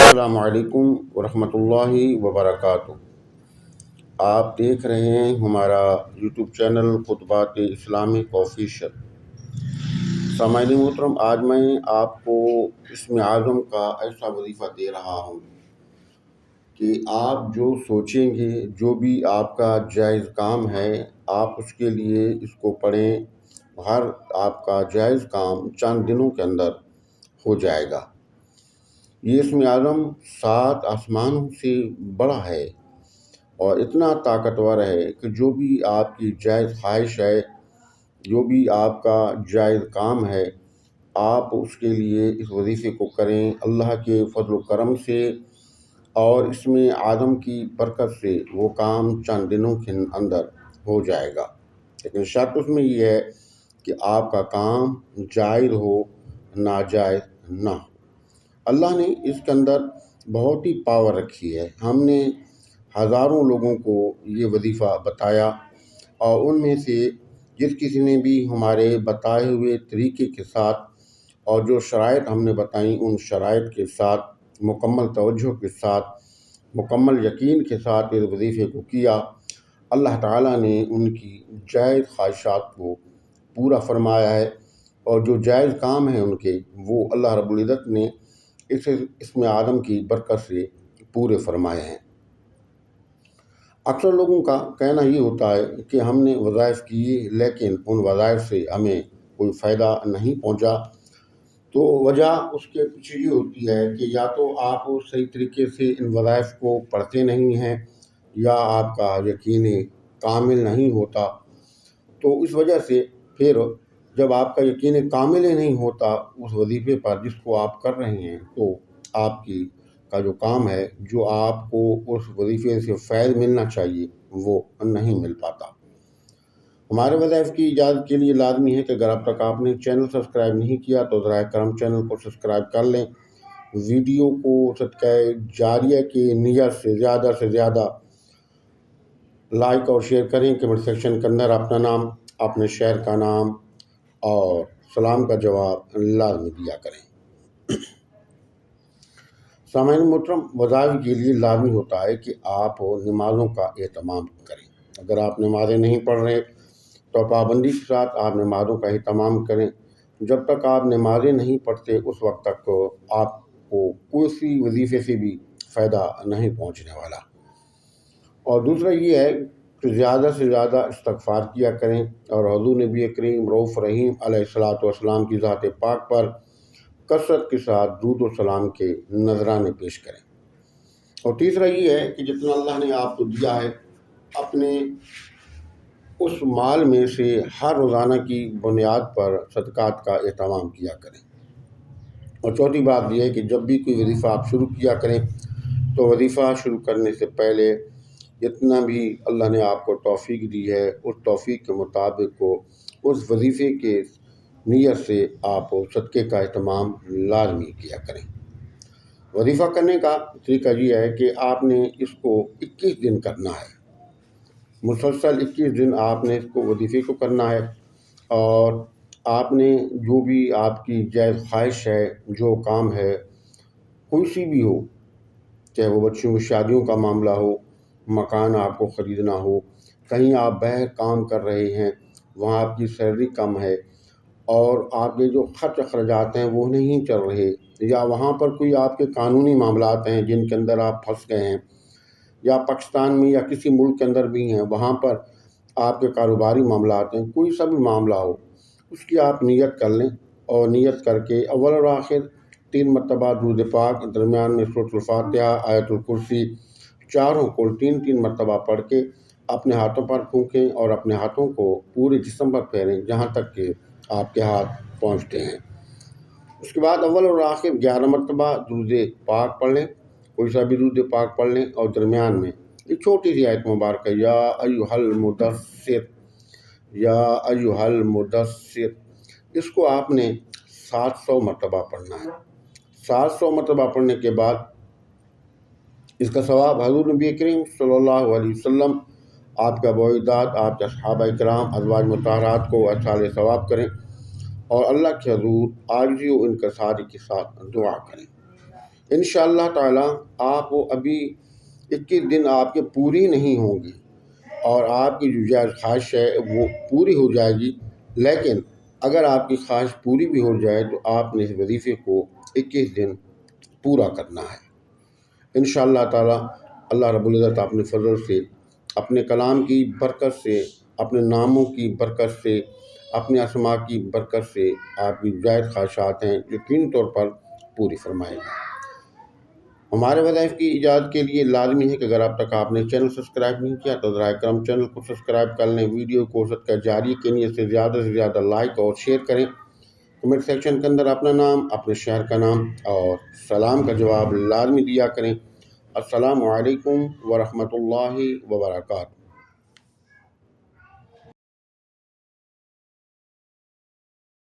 السلام علیکم ورحمۃ اللہ وبرکاتہ۔ آپ دیکھ رہے ہیں ہمارا یوٹیوب چینل خطبات اسلامک آفیشل۔ سامعین محترم، آج میں آپ کو اسم اعظم کا ایسا وظیفہ دے رہا ہوں کہ آپ جو سوچیں گے، جو بھی آپ کا جائز کام ہے، آپ اس کے لیے اس کو پڑھیں۔ ہر آپ کا جائز کام چند دنوں کے اندر ہو جائے گا۔ یہ اسم اعظم 7 آسمانوں سے بڑا ہے اور اتنا طاقتور ہے کہ جو بھی آپ کی جائز خواہش ہے، جو بھی آپ کا جائز کام ہے، آپ اس کے لیے اس وظیفے کو کریں۔ اللہ کے فضل و کرم سے اور اسم اعظم کی برکت سے وہ کام چند دنوں کے اندر ہو جائے گا، لیکن شرط اس میں یہ ہے کہ آپ کا کام جائز ہو، ناجائز نہ ہو۔ اللہ نے اس کے اندر بہت ہی پاور رکھی ہے۔ ہم نے ہزاروں لوگوں کو یہ وظیفہ بتایا اور ان میں سے جس کسی نے بھی ہمارے بتائے ہوئے طریقے کے ساتھ اور جو شرائط ہم نے بتائیں ان شرائط کے ساتھ مکمل توجہ کے ساتھ مکمل یقین کے ساتھ اس وظیفے کو کیا، اللہ تعالیٰ نے ان کی جائز خواہشات کو پورا فرمایا ہے، اور جو جائز کام ہیں ان کے، وہ اللہ رب العزت نے اس اسم اعظم کی برکت سے پورے فرمائے ہیں۔ اکثر لوگوں کا کہنا یہ ہوتا ہے کہ ہم نے وظائف کیے لیکن ان وظائف سے ہمیں کوئی فائدہ نہیں پہنچا۔ تو وجہ اس کے پیچھے یہ ہوتی ہے کہ یا تو آپ صحیح طریقے سے ان وظائف کو پڑھتے نہیں ہیں، یا آپ کا یقین کامل نہیں ہوتا۔ تو اس وجہ سے پھر جب آپ کا یقین کامل ہی نہیں ہوتا اس وظیفے پر جس کو آپ کر رہے ہیں، تو آپ کا جو کام ہے، جو آپ کو اس وظیفے سے فیض ملنا چاہیے، وہ نہیں مل پاتا۔ ہمارے وظائف کی اجازت کے لیے لازمی ہے کہ اگر اب تک آپ نے چینل سبسکرائب نہیں کیا تو ذرائع کرم چینل کو سبسکرائب کر لیں۔ ویڈیو کو صدقہ جاریہ کی نیت سے زیادہ لائک اور شیئر کریں۔ کمنٹ سیکشن کے اندر اپنا نام، اپنے شہر کا نام اور سلام کا جواب لازمی دیا کریں۔ سامعین محترم، وظائف کے لیے لازمی ہوتا ہے کہ آپ نمازوں کا اہتمام کریں۔ اگر آپ نمازیں نہیں پڑھ رہے تو پابندی کے ساتھ آپ نمازوں کا اہتمام کریں۔ جب تک آپ نمازیں نہیں پڑھتے اس وقت تک آپ کو کسی وظیفے سے بھی فائدہ نہیں پہنچنے والا۔ اور دوسرا یہ ہے کہ زیادہ سے زیادہ استغفار کیا کریں اور حضور نبی کریم رؤوف رحیم علیہ الصلوۃ والسلام کی ذات پاک پر کثرت کے ساتھ درود و سلام کے نذرانے پیش کریں۔ اور تیسرا یہ ہے کہ جتنا اللہ نے آپ کو دیا ہے، اپنے اس مال میں سے ہر روزانہ کی بنیاد پر صدقات کا اہتمام کیا کریں۔ اور چوتھی بات یہ ہے کہ جب بھی کوئی وظیفہ آپ شروع کیا کریں تو وظیفہ شروع کرنے سے پہلے جتنا بھی اللہ نے آپ کو توفیق دی ہے، اس توفیق کے مطابق کو اس وظیفے کے نیت سے آپ صدقے کا اہتمام لازمی کیا کریں۔ وظیفہ کرنے کا طریقہ یہ ہے کہ آپ نے اس کو 21 دن کرنا ہے، مسلسل 21 دن آپ نے اس کو وظیفے کو کرنا ہے، اور آپ نے جو بھی آپ کی جائز خواہش ہے، جو کام ہے، کوئی سی بھی ہو، چاہے وہ بچوں کی شادیوں کا معاملہ ہو، مکان آپ کو خریدنا ہو، کہیں آپ باہر کام کر رہے ہیں، وہاں آپ کی سیلری کم ہے اور آپ کے جو خرچ اخراجات ہیں وہ نہیں چل رہے، یا وہاں پر کوئی آپ کے قانونی معاملات ہیں جن کے اندر آپ پھنس گئے ہیں، یا پاکستان میں یا کسی ملک کے اندر بھی ہیں، وہاں پر آپ کے کاروباری معاملات ہیں، کوئی سا بھی معاملہ ہو، اس کی آپ نیت کر لیں، اور نیت کر کے اول اور آخر 3 مرتبہ درود پاک، درمیان میں سورۃ الفاتحہ، آیت الکرسی، چاروں کو 3 مرتبہ پڑھ کے اپنے ہاتھوں پر پھونکیں اور اپنے ہاتھوں کو پورے جسم پر پھیریں جہاں تک کہ آپ کے ہاتھ پہنچتے ہیں۔ اس کے بعد اول اور آخر 11 مرتبہ درود پاک پڑھ لیں، کوئی سا بھی درود پاک پڑھ لیں، اور درمیان میں ایک چھوٹی سی آیت مبارکہ یا ایھا المدثر، یا ایھا المدثر، اس کو آپ نے 700 مرتبہ پڑھنا ہے۔ 700 مرتبہ پڑھنے کے بعد اس کا ثواب حضور نبی کریم صلی اللہ علیہ وسلم، آپ کا ابو اجداد، آپ کے صحابہ کرام، ازواج مطہرات کو اصحاب ثواب کریں، اور اللہ کے حضور عاجزی و انکساری کے ساتھ دعا کریں۔ انشاءاللہ تعالی آپ ابھی 21 دن آپ کے پوری نہیں ہوں گی اور آپ کی جو جائز خواہش ہے وہ پوری ہو جائے گی، لیکن اگر آپ کی خواہش پوری بھی ہو جائے تو آپ نے اس وظیفے کو 21 دن پورا کرنا ہے۔ انشاءاللہ تعالی اللہ رب العزت اپنے فضل سے، اپنے کلام کی برکت سے، اپنے ناموں کی برکت سے، اپنے اسماء کی برکت سے آپ کی جائز خواہشات ہیں یقینی طور پر پوری فرمائے گا۔ ہمارے وظائف کی ایجاد کے لیے لازمی ہے کہ اگر اب تک آپ نے چینل سبسکرائب نہیں کیا تو براہ کرم چینل کو سبسکرائب کر لیں، ویڈیو کو صدقہ جاری کے نیت سے زیادہ لائک اور شیئر کریں، کمنٹ سیکشن کے اندر اپنا نام، اپنے شہر کا نام اور سلام کا جواب لازمی دیا کریں۔ السلام علیکم ورحمۃ اللہ وبرکاتہ۔